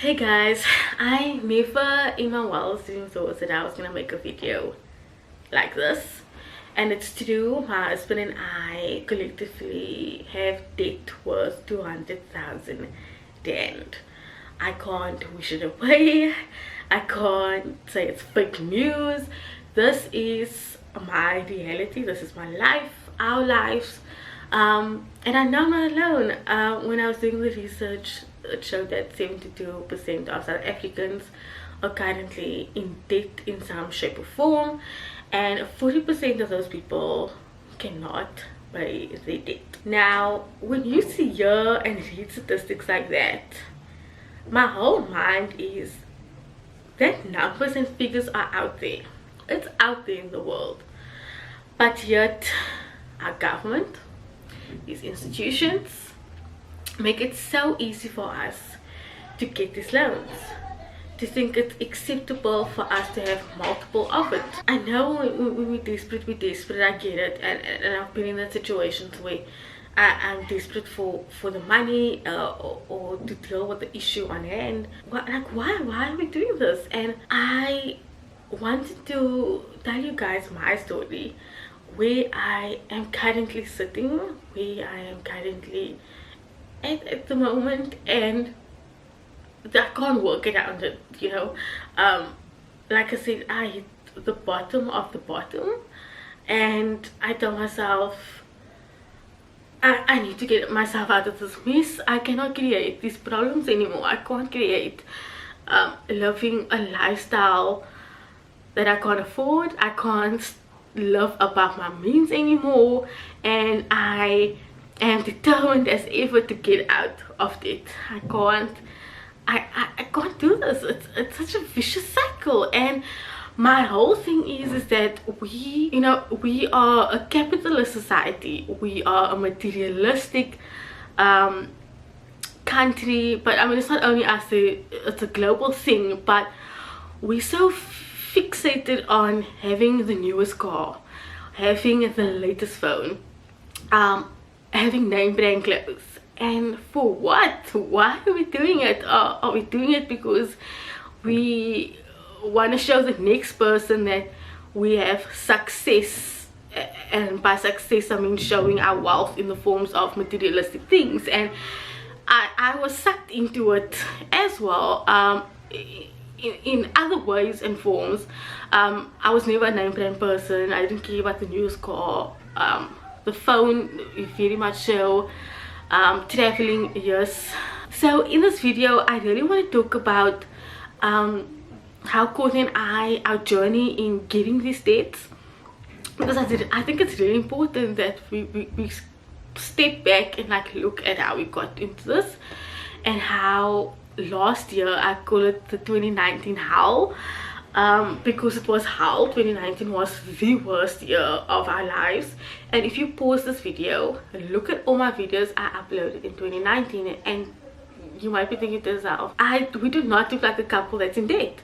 Hey guys, I never in my wildest dreams thought that I was gonna make a video like this, and it's true. My husband and I collectively have debt worth 200,000 rand. I can't wish it away. I can't say it's fake news. This is my reality. This is my life, our lives, and I know I'm not alone. When I was doing the research, it showed that 72% of South Africans are currently in debt in some shape or form, and 40% of those people cannot pay their debt. Now, when you see here and read statistics like that, my whole mind is that numbers and figures are out there. It's out there in the world, but yet our government, these institutions, make it so easy for us to get these loans, to think it's acceptable for us to have multiple of it. I know when we're desperate, I get it, and I've been in that situations where I'm desperate for the money or to deal with the issue on hand. Why are we doing this? And I wanted to tell you guys my story, where I am currently sitting, where I am currently at the moment, and I can't work around it, you know. Like I said, I hit the bottom of the bottom, and I tell myself I need to get myself out of this mess. I cannot create these problems anymore. I can't create living a lifestyle that I can't afford. I can't live above my means anymore, and I am determined as ever to get out of it. I can't do this. It's such a vicious cycle, and my whole thing is that we are a capitalist society. We are a materialistic country, but I mean, it's not only us, it's a global thing, but we're so fixated on having the newest car, having the latest phone, having name brand clothes. And for what? Why are we doing it? Are we doing it because we want to show the next person that we have success? And by success I mean showing our wealth in the forms of materialistic things. And I was sucked into it as well, in other ways and forms. I was never a name brand person. I didn't care about the newest car, the phone very much so, traveling, yes. So in this video I really want to talk about how Courtney and I, our journey in getting these debts, because I think it's really important that we step back and like look at how we got into this, and how last year, I call it the 2019 hell, because it was hell. 2019 was the worst year of our lives. And if you pause this video and look at all my videos I uploaded in 2019, and you might be thinking to yourself, we do not look like a couple that's in debt.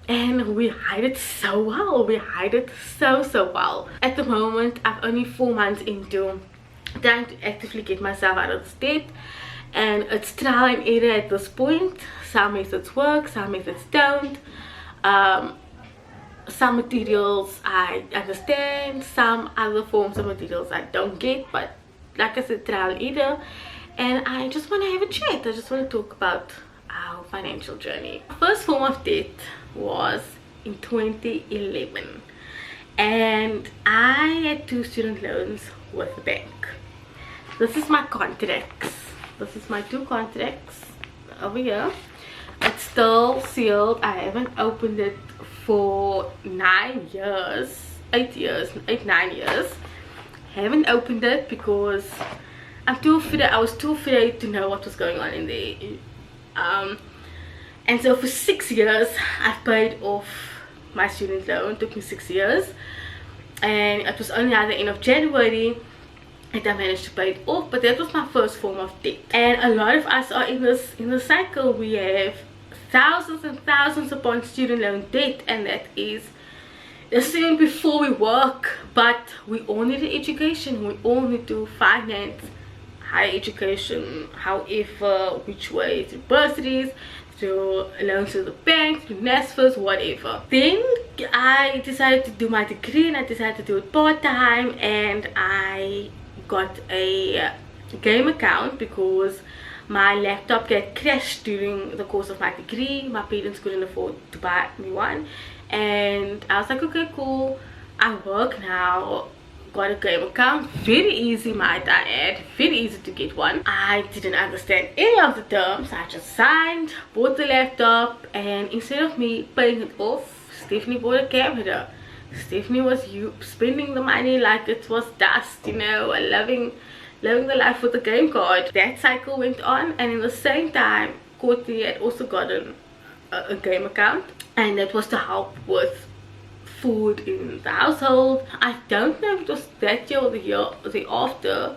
And we hide it so well. We hide it so well. At the moment, I'm only 4 months into trying to actively get myself out of this debt, and it's trial and error at this point. Some methods work, some methods don't. Some materials I understand, some other forms of materials I don't get, but like I said, trial and error. And I just want to have a chat. I just want to talk about our financial journey. First form of debt was in 2011, and I had 2 student loans with the bank. This is my contracts. This is my 2 contracts over here. It's still sealed. I haven't opened it for 9 years, 9 years. Haven't opened it because I'm too afraid. I was too afraid to know what was going on in there. And so for 6 years I've paid off my student loan. It took me 6 years, and it was only at the end of January and I managed to pay it off. But that was my first form of debt, and a lot of us are in this cycle. We have thousands and thousands upon student loan debt, and that is even before we work. But we all need an education. We all need to finance higher education, however, which way, through bursaries, do loans to the bank, to NSFAs, whatever. Then I decided to do my degree, and I decided to do it part-time, and I got a game account because my laptop got crashed during the course of my degree. My parents couldn't afford to buy me one, and I was like, okay, cool, I work now, got a game account. Very easy, might I add, very easy to get one. I didn't understand any of the terms. I just signed, bought the laptop, and instead of me paying it off, Stephanie bought a camera. Stephanie was spending the money like it was dust, you know, and loving the life with the game card. That cycle went on, and in the same time Courtney had also gotten a game account, and that was to help with food in the household. I don't know if it was that year or the year after.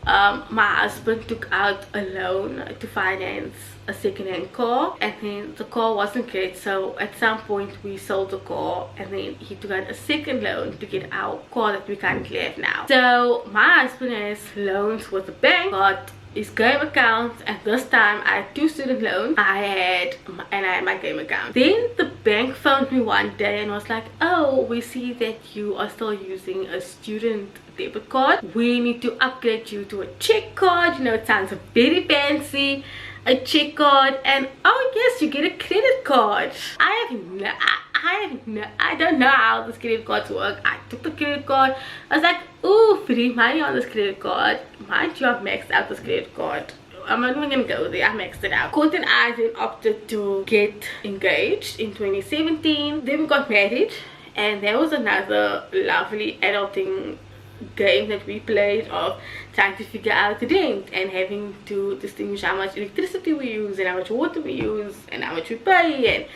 My husband took out a loan to finance a second-hand car, and then the car wasn't great, so at some point we sold the car, and then he took out a second loan to get our car that we currently have now. So my husband has loans with the bank, got his game account, and this time I had 2 student loans. I had my game account. Then the bank phoned me one day and was like, oh, we see that you are still using a student debit card. We need to upgrade you to a check card. You know, it sounds very fancy, a check card. And oh yes, you get a credit card. I don't know how this credit cards work. I took the credit card. I was like, ooh, free money on this credit card. Mind you, I've maxed out this credit card. I'm not even gonna go there. I maxed it out. Court and I then opted to get engaged in 2017. Then we got married, and there was another lovely adulting game that we played of trying to figure out the rent and having to distinguish how much electricity we use and how much water we use and how much we pay,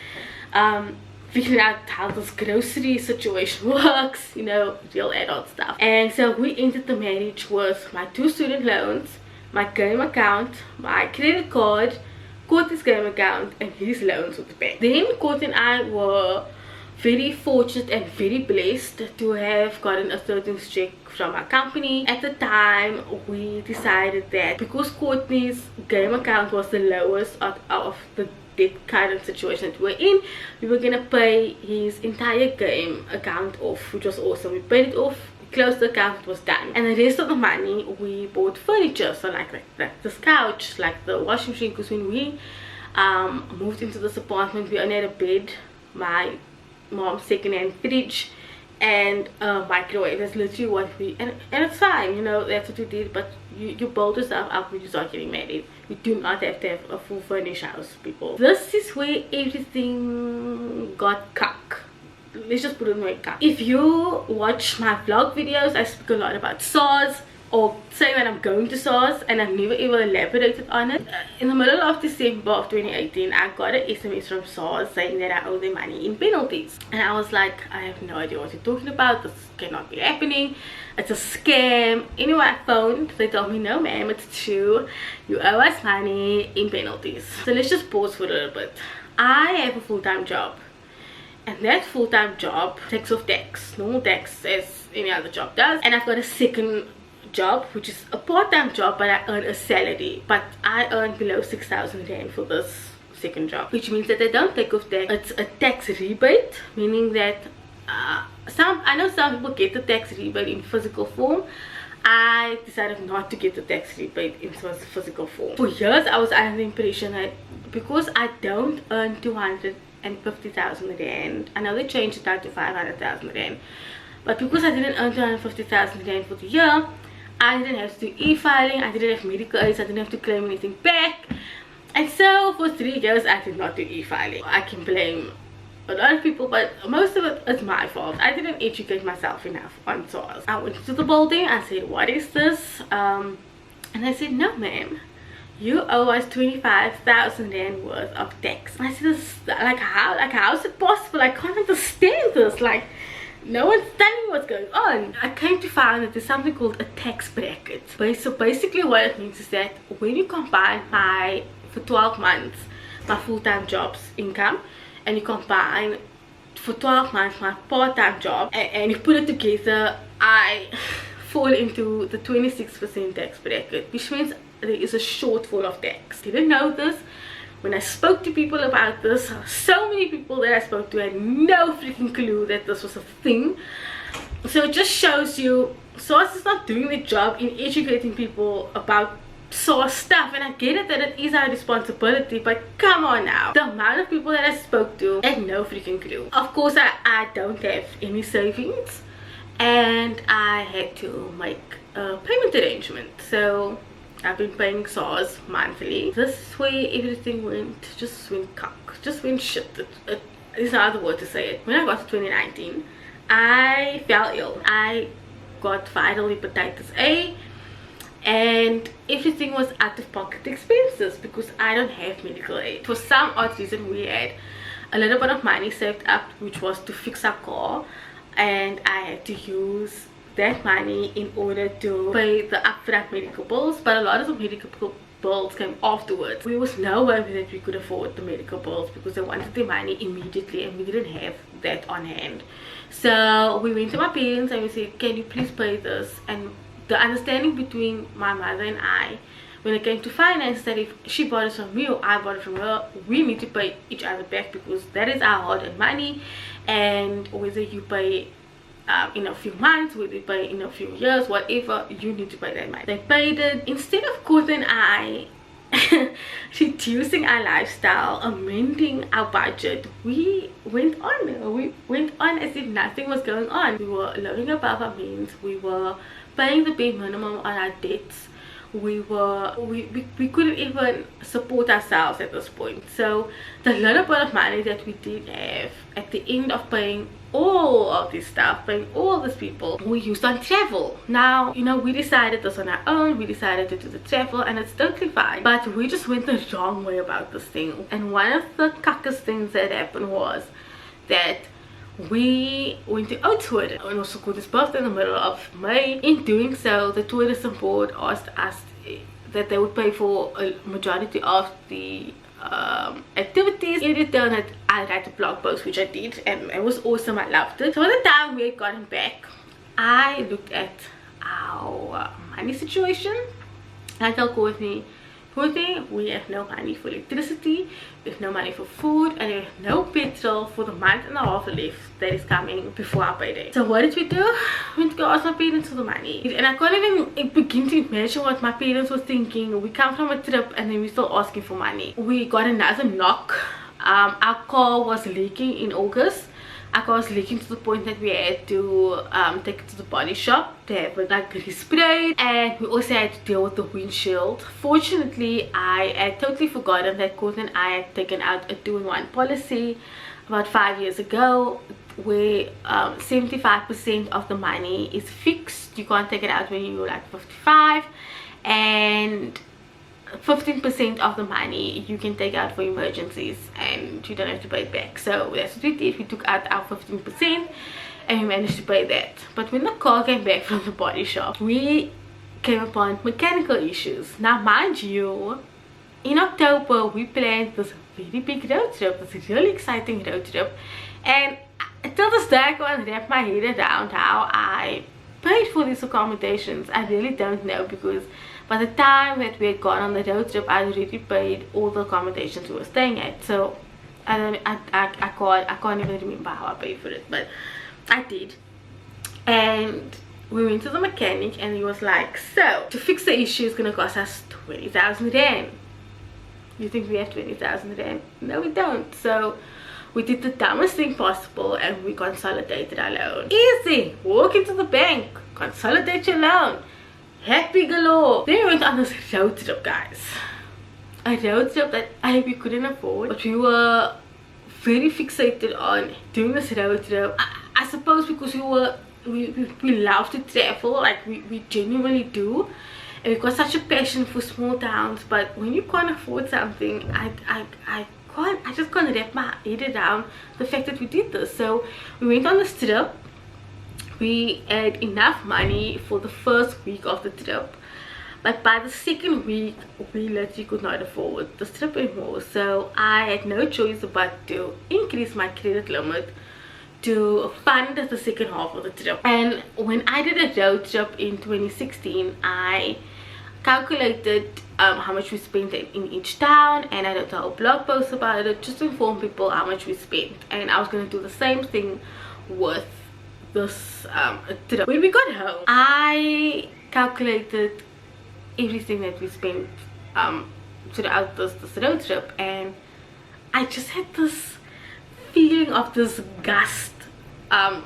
and figuring out how this grocery situation works, you know, real adult stuff. And so we entered the marriage with my 2 student loans, my game account, my credit card, Courtney's game account, and his loans with the bank. Then Courtney and I were very fortunate and very blessed to have gotten a certain check from our company. At the time, we decided that because Courtney's game account was the lowest out of the current situation that we're in, we were gonna pay his entire game account off, which was awesome. We paid it off, we closed the account, it was done, and the rest of the money we bought furniture. So like this couch, like the washing machine, because when we moved into this apartment, we only had a bed, my mom's second-hand fridge, and a microwave. That's literally what we, and it's fine, you know, that's what we did. But you build yourself up when you start getting married. You do not have to have a full furnished house, people. This is where everything got cuck. Let's just put it in my cuck. If you watch my vlog videos, I speak a lot about SARS, or say when I'm going to SARS, and I've never ever elaborated on it. In the middle of December of 2018, I got an SMS from SARS saying that I owe them money in penalties, and I was like, I have no idea what you're talking about. This cannot be happening. It's a scam. Anyway, I phoned. They told me, no ma'am, it's true, you owe us money in penalties. So let's just pause for a little bit. I have a full-time job, and that full-time job takes off tax, normal tax as any other job does. And I've got a second job, which is a part-time job, but I earn a salary, but I earn below 6,000 rand for this second job, which means that they don't take off tax. It's a tax rebate, meaning that I know some people get the tax rebate in physical form. I decided not to get the tax rebate in physical form. For years I was under the impression that because I don't earn 250,000 rand, I know they changed it down to 500,000 rand, but because I didn't earn 250,000 rand for the year, I didn't have to do e-filing, I didn't have medical aids, I didn't have to claim anything back. And so for 3 years I did not do e-filing. I can blame a lot of people, but most of it is my fault. I didn't educate myself enough on SARS. I went to the building, I said, what is this? And they said, no ma'am, you owe us 25,000 rand worth of tax. And I said, how is it possible? I can't understand this. Like, no one's telling me what's going on. I came to find that there's something called a tax bracket. So basically what it means is that when you combine for 12 months my full-time job's income, and you combine for 12 months my part-time job, and you put it together, I fall into the 26% tax bracket, which means there is a shortfall of tax. Didn't know this When I spoke to people about this, so many people that I spoke to had no freaking clue that this was a thing. So it just shows you SARS is not doing their job in educating people about SARS stuff. And I get it that it is our responsibility, but come on now. The amount of people that I spoke to had no freaking clue. Of course, I don't have any savings, and I had to make a payment arrangement. So I've been paying SARS monthly. This is where everything just went cock, just went shit. There's no other word to say it. When I got to 2019, I fell ill. I got viral hepatitis A, and everything was out of pocket expenses because I don't have medical aid. For some odd reason, we had a little bit of money saved up, which was to fix our car, and I had to use that money in order to pay the upfront medical bills. But a lot of the medical bills came afterwards. There was no way that we could afford the medical bills because they wanted the money immediately, and we didn't have that on hand. So we went to my parents and we said, can you please pay this? And the understanding between my mother and I when it came to finance, that if she bought it from me or I bought it from her, we need to pay each other back because that is our hard-earned money. And whether you pay in a few months, whether you pay in a few years, whatever, you need to pay that money. They paid it. Instead of Court and I reducing our lifestyle, amending our budget, we went on as if nothing was going on. We were living above our means. We were paying the bare minimum on our debts. We couldn't even support ourselves at this point. So the little bit of money that we did have at the end of paying all of this stuff, paying all these people, we used on travel. Now, you know, we decided this on our own. We decided to do the travel, and it's totally fine, but we just went the wrong way about this thing. And one of the cuckest things that happened was that we went to R200 and also got his birthday in the middle of May. In doing so, the tourism board asked us that they would pay for a majority of the activities. In return, that I write a blog post, which I did, and it was awesome. I loved it. So by the time we had gotten back, I looked at our money situation, and I told Courtney, we have no money for electricity, we have no money for food, and we have no petrol for the month and a half left that is coming before our payday. So what did we do? We went to go ask my parents for the money. And I can't even begin to imagine what my parents were thinking. We come from a trip and then we're still asking for money. We got another knock. Our car was leaking in August. Our car was leaking to the point that we had to take it to the body shop to have it like resprayed, and we also had to deal with the windshield. Fortunately, I had totally forgotten that Court and I had taken out a 2-in-1 policy about 5 years ago, where 75% of the money is fixed. You can't take it out when you're like 55, and 15% of the money you can take out for emergencies, and you don't have to pay it back. So that's what we did. We took out our 15% and we managed to pay that. But when the car came back from the body shop, we came upon mechanical issues. Now mind you, in October we planned this very big road trip, this really exciting road trip, and till this day I can't wrap my head around how I paid for these accommodations. I really don't know, because by the time that we had gone on the road trip, I already paid all the accommodations we were staying at. So I can't even remember how I paid for it, but I did. And we went to the mechanic, and he was like, so to fix the issue is gonna cost us 20,000 rand. You think we have 20,000 rand? No, we don't. So we did the dumbest thing possible, and we consolidated our loan. Easy. Walk into the bank, consolidate your loan. Happy galore. Then we went on this road trip, guys. A road trip that we couldn't afford, but we were very fixated on doing this road trip. I suppose because we love to travel, like we genuinely do, and we've got such a passion for small towns. But when you can't afford something, I just can't wrap my head around the fact that we did this. So we went on this trip. We had enough money for the first week of the trip, but by the second week we literally could not afford this trip anymore. So I had no choice but to increase my credit limit to fund the second half of the trip. And when I did a road trip in 2016, I calculated how much we spent in each town, and I wrote a whole blog post about it just to inform people how much we spent. And I was going to do the same thing with this trip. When we got home, I calculated everything that we spent throughout this road trip, and I just had this feeling of disgust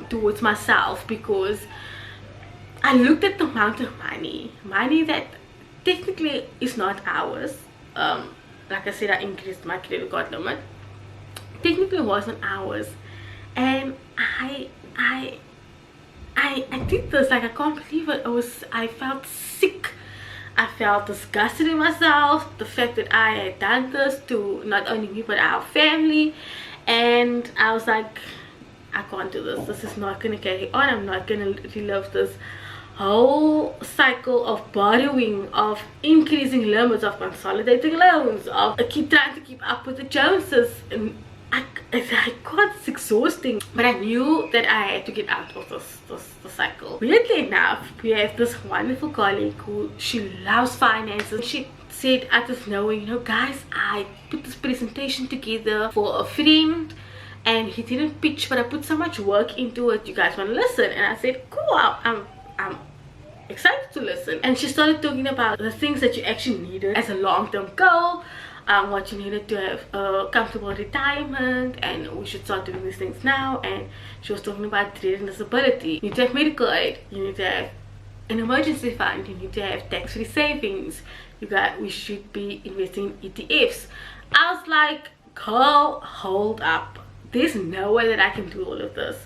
towards myself, because I looked at the amount of money that technically is not ours. Like I said, I increased my credit card limit. Technically it wasn't ours, and I did this. Like, I can't believe it. I felt sick. I felt disgusted in myself, the fact that I had done this to not only me but our family. And I was like, I can't do this. This is not gonna carry on. I'm not gonna relive this whole cycle of borrowing, of increasing limits, of consolidating loans, of trying to keep up with the Joneses. And it's exhausting. But I knew that I had to get out of this cycle. Weirdly enough, we have this wonderful colleague who, she loves finances. She said out of nowhere, you know, guys, I put this presentation together for a friend and he didn't pitch, but I put so much work into it. You guys want to listen? And I said, cool, I'm excited to listen. And she started talking about the things that you actually needed as a long-term goal, what you needed to have a comfortable retirement, and we should start doing these things now. And she was talking about trade and disability. You need to have medical aid, you need to have an emergency fund, you need to have tax-free savings, we should be investing in ETFs. I was like, girl, hold up, there's no way that I can do all of this.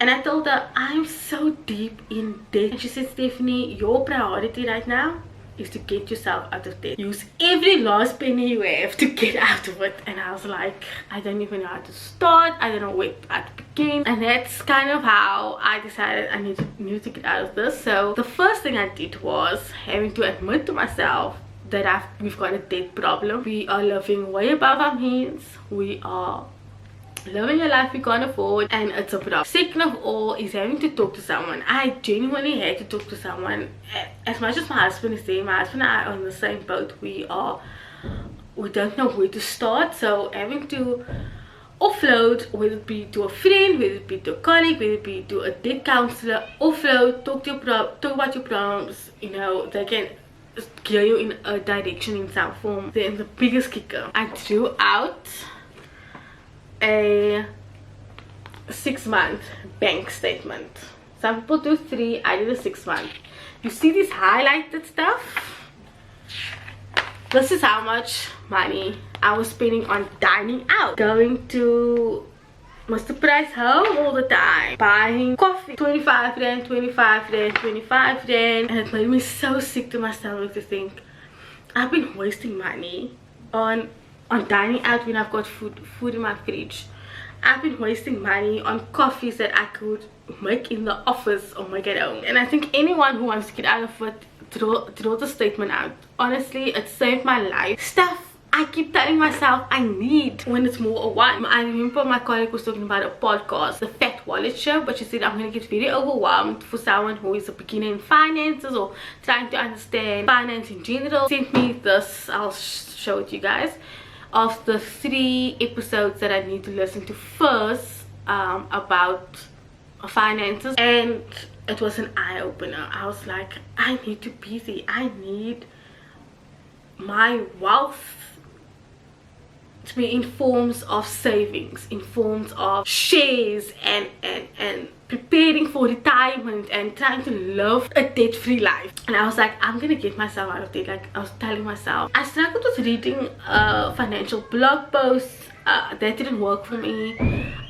And I told her, I'm so deep in debt. And she said, Stephanie, your priority right now is to get yourself out of debt. Use every last penny you have to get out of it. And I was like, I don't even know how to start. I don't know where to begin. And that's kind of how I decided I needed to get out of this. So the first thing I did was having to admit to myself that we've got a debt problem. We are living way above our means. We are living a life we can't afford, and it's a problem. Second of all is having to talk to someone. I genuinely had to talk to someone. As much as my husband is there, my husband and I are on the same boat. We don't know where to start. So having to offload, whether it be to a friend, whether it be to a colleague, whether it be to a debt counselor, offload, talk about your problems. You know, they can gear you in a direction in some form. Then the biggest kicker, I drew out a 6-month bank statement. Some people do 3, I did a 6-month. You see this highlighted stuff? This is how much money I was spending on dining out, going to Mr. Price home all the time, buying coffee, 25 rand, 25 rand, 25 rand. And it made me so sick to my stomach to think I've been wasting money on dining out when I've got food in my fridge. I've been wasting money on coffees that I could make in the office or make at home. And I think anyone who wants to get out of it, throw the statement out. Honestly, it saved my life. Stuff I keep telling myself I need when it's more a want. I remember my colleague was talking about a podcast, the Fat Wallet Show, but she said I'm going to get very overwhelmed for someone who is a beginner in finances or trying to understand finance in general. Sent me this, I'll show it to you guys, of the 3 episodes that I need to listen to first about finances, and it was an eye-opener. I was like, I need to be there. I need my wealth to be in forms of savings, in forms of shares, and preparing for retirement and trying to live a debt-free life. And I was like, I'm gonna get myself out of debt. Like I was telling myself, I struggled with reading financial blog posts. That didn't work for me.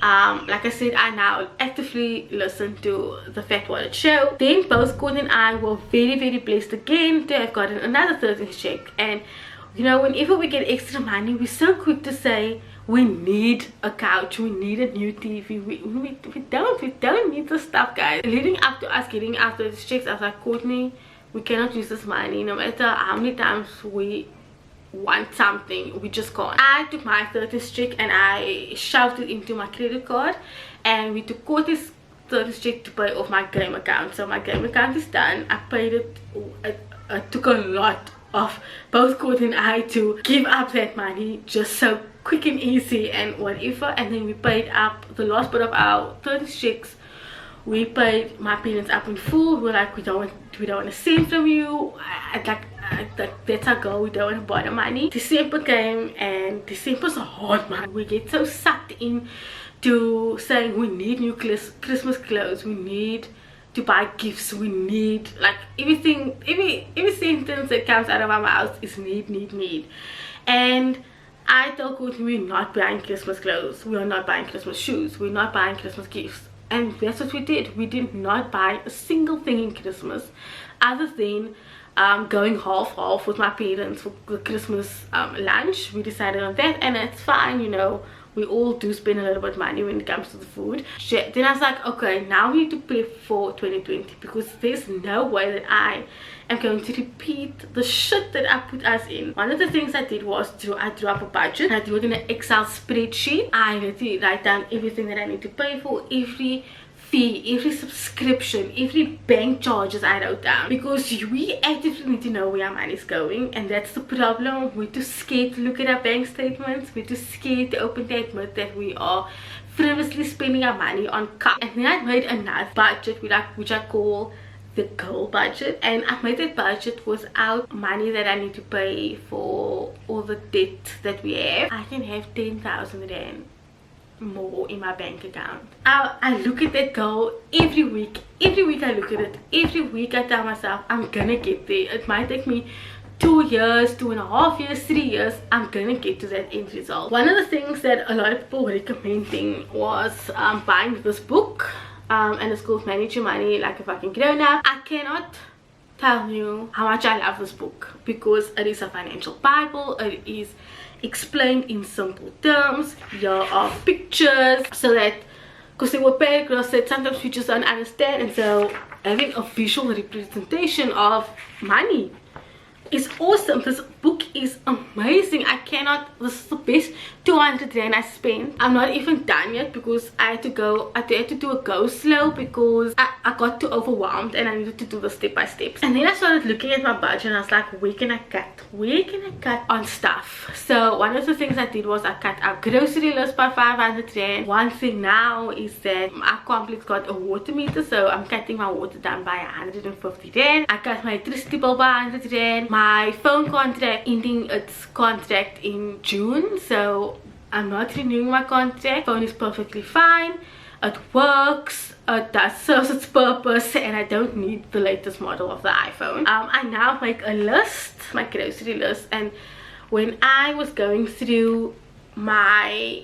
Like I said, I now actively listen to the Fat Wallet Show. Then both Courtney and I were very, very blessed again to have gotten another 13th check. And you know, whenever we get extra money, we're so quick to say we need a couch, we need a new TV. We don't need this stuff, guys. Leading up to us getting out of these checks, I was like, Courtney, we cannot use this money. No matter how many times we want something, we just can't. I took my 30th check and I shoved it into my credit card, and we took Courtney's 30th check to pay off my game account. So my game account is done. I paid it. It took a lot of both Courtney and I to give up that money just so quick and easy and whatever. And then we paid up the last bit of our 36. We paid my parents up in full. We're like, we don't want to send from you. That's our goal. We don't want to borrow money. December came, and December's a hard month. We get so sucked in to saying we need new Christmas clothes, we need to buy gifts, we need, like, everything, every sentence that comes out of our mouth is need. And I told Courtney, we're not buying Christmas clothes, we are not buying Christmas shoes, we're not buying Christmas gifts. And that's what we did. We did not buy a single thing in Christmas other than going half with my parents for the Christmas lunch. We decided on that, and it's fine, you know. We all do spend a little bit of money when it comes to the food. Then I was like, okay, now we need to prep for 2020, because there's no way that I am going to repeat the shit that I put us in. One of the things I did was I drew up a budget. I drew it in an Excel spreadsheet. I had to write down everything that I need to pay for, every fee, every subscription, every bank charges I wrote down, because we actively need to know where our money is going. And that's the problem. We're too scared to look at our bank statements. We're too scared to open to admit that we are frivolously spending our money on cup. And then I made another budget which I call the goal budget, and I made that budget without money that I need to pay for all the debt that we have. I can have 10,000 rand more in my bank account. I look at that goal every week. I look at it every week. I tell myself I'm gonna get there. It might take me 2 years, 2.5 years, 3 years. I'm gonna get to that end result. One of the things that a lot of people were recommending was buying this book, and it's called Manage Your Money Like a Fucking Grown Up. I cannot tell you how much I love this book, because it is a financial bible. It is explained in simple terms. Here are pictures, so that, because there were paragraphs that sometimes we just don't understand, and so having a visual representation of money is awesome. This book is amazing. This is the best 200 rand I spent. I'm not even done yet, because I had to do a go slow, because I got too overwhelmed and I needed to do the step by steps. And then I started looking at my budget, and I was like, where can I cut on stuff? So one of the things I did was I cut our grocery list by 500 rand. One thing now is that our complex got a water meter, so I'm cutting my water down by 150 rand. I cut my electricity bill by 100 rand. My phone contract ending its contract in June, so I'm not renewing my contract. Phone is perfectly fine. It works. It does serve its purpose, and I don't need the latest model of the iPhone. I now make a list, my grocery list, and when I was going through my,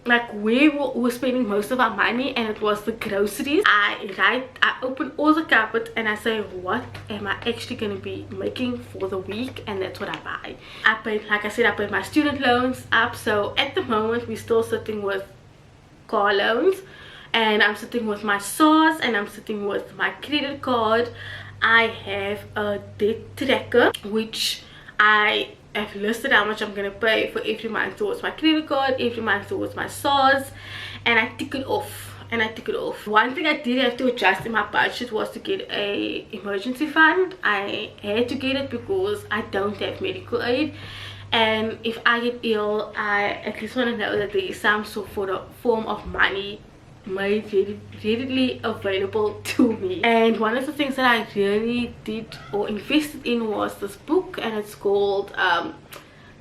like, where we're spending most of our money, and it was the groceries, I open all the cupboards and I say, what am I actually going to be making for the week? And that's what I buy. I paid, like I said, I paid my student loans up, so at the moment we're still sitting with car loans, and I'm sitting with my SARS, and I'm sitting with my credit card. I have a debt tracker, which I have listed how much I'm gonna pay for every month towards my credit card, every month towards my SARS, and I tick it off. One thing I did have to adjust in my budget was to get a emergency fund. I had to get it because I don't have medical aid, and if I get ill, I at least want to know that there is some sort of form of money made readily available to me. And one of the things that I really did or invested in was this book, and it's called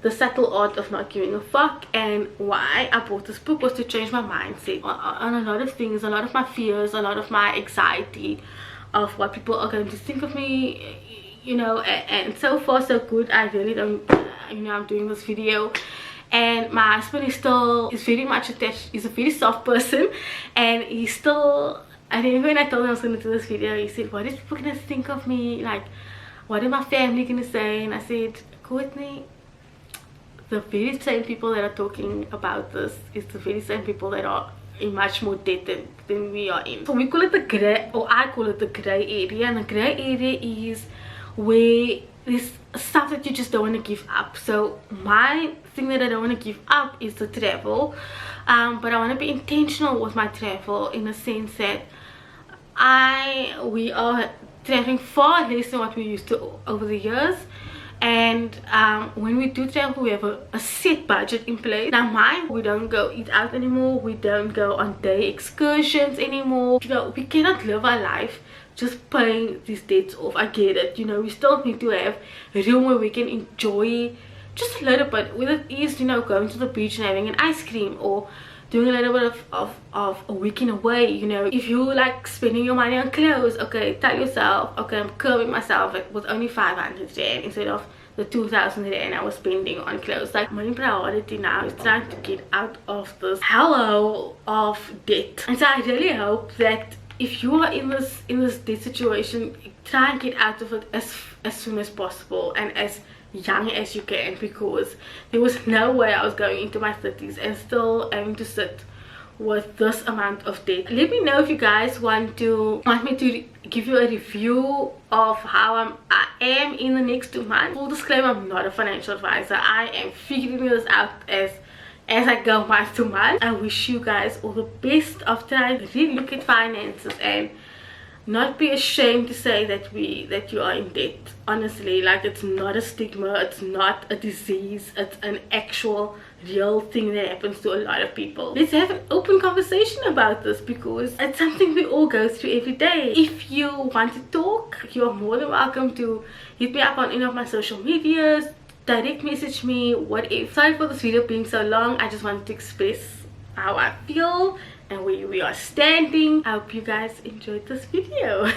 The Subtle Art of Not Giving a Fuck. And why I bought this book was to change my mindset on a lot of things, a lot of my fears, a lot of my anxiety of what people are going to think of me, you know. And so far so good. I really don't, you know, I'm doing this video, and my husband is very much attached. He's a very soft person, and he's still, I remember when I told him I was going to do this video, he said, what is people going to think of me? Like, what is my family going to say? And I said, Courtney, the very same people that are talking about this is the very same people that are in much more debt than we are in. So we call it the gray, or I call it the gray area, and the gray area is where there's stuff that you just don't want to give up. So my thing that I don't want to give up is the travel, but I want to be intentional with my travel, in the sense that we are traveling far less than what we used to over the years, And when we do travel, we have a set budget in place. Now mine, we don't go eat out anymore, we don't go on day excursions anymore. You know, we cannot live our life just paying these debts off. I get it, you know, we still need to have a room where we can enjoy just a little bit, whether it is, you know, going to the beach and having an ice cream, or doing a little bit of a weekend away. You know, if you like spending your money on clothes, okay, tell yourself, okay, I'm curbing myself with only 500 rand instead of the 2,000 rand I was spending on clothes. Like, my priority now is trying to get out of this hellhole of debt. And so I really hope that if you are in this debt situation, try and get out of it as soon as possible and as young as you can, because there was no way I was going into my 30s and still having to sit with this amount of debt. Let me know if you guys want me to give you a review of how I am in the next 2 months. Full disclaimer, I'm not a financial advisor. I am figuring this out as I go month to month. I wish you guys all the best of trying to really look at finances and not be ashamed to say that you are in debt. Honestly, like, it's not a stigma, it's not a disease, it's an actual real thing that happens to a lot of people. Let's have an open conversation about this, because it's something we all go through every day. If you want to talk, you are more than welcome to hit me up on any of my social medias, direct message me, whatever. Sorry for this video being so long. I just wanted to express how I feel and where we are standing. I hope you guys enjoyed this video.